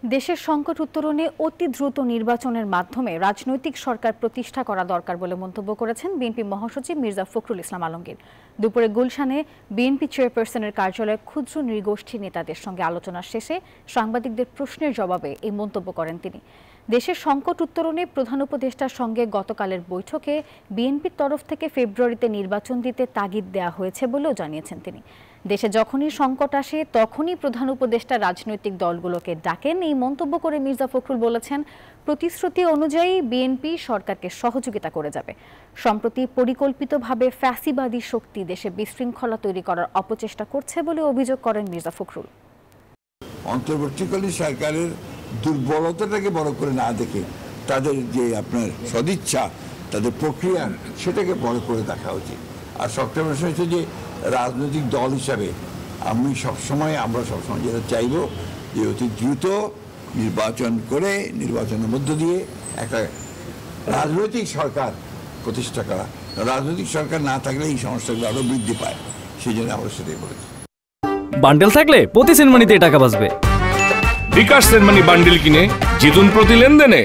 দেশের সংকট উত্তরণে অতি দ্রুত নির্বাচনের মাধ্যমে রাজনৈতিক সরকার প্রতিষ্ঠা করা দরকার বলে মন্তব্য করেছেন বিএনপি মহাসচিব মির্জা ফখরুল ইসলাম আলমগীর। দুপুরে গুলশানে বিএনপি চেয়ারপারসনের কার্যালয়ে ক্ষুদ্র নৃগোষ্ঠী নেতাদের সঙ্গে আলোচনা শেষে সাংবাদিকদের প্রশ্নের জবাবে এই মন্তব্য করেন তিনি। দেশের সংকট উত্তরণে প্রধান উপদেষ্টার সঙ্গে গতকালের বৈঠকে বিএনপির তরফ থেকে ফেব্রুয়ারিতে নির্বাচন দিতে তাগিদ দেওয়া হয়েছে বলেও জানিয়েছেন তিনি। দেশে যখনই সংকট আসে তখনই প্রধান উপদেষ্টা রাজনৈতিক দলগুলোকে ডাকেন। এই মন্তব্য করে মির্জা ফখরুল বলেছেন, প্রতিশ্রুতি অনুযায়ী বিএনপি সরকারকে সহযোগিতা করে যাবে। সম্প্রতি পরিকল্পিতভাবে ফ্যাসিবাদী শক্তি দেশে বিশৃঙ্খলা তৈরি করার অপচেষ্টা করছে বলে অভিযোগ করেন মির্জা ফখরুল। অন্তর্বর্তীকালীন সরকারের দুর্বলতাটাকে বড় করে না দেখে তাদের যে আপনার সদিচ্ছা, তাদের প্রক্রিয়া, সেটাকে বড় করে দেখা উচিত। আর সবচেয়ে বড় হচ্ছে যে রাজনৈতিক দল হিসাবে আমরা সবসময় যেটা চাইব যে অতি দ্রুত নির্বাচন করে নির্বাচনের মধ্য দিয়ে একটা রাজনৈতিক সরকার প্রতিষ্ঠা করা। রাজনৈতিক সরকার না থাকলে এই সমস্যাগুলো আরও বৃদ্ধি পায়, সেই জন্য আমরা সেটাই বলেছি। বান্ডেল থাকলে প্রতি সেনমানিতে টাকা বাঁচবে। বিকাশ সেনমানি বান্ডেল কিনে জিতুন প্রতি লেনদেনে।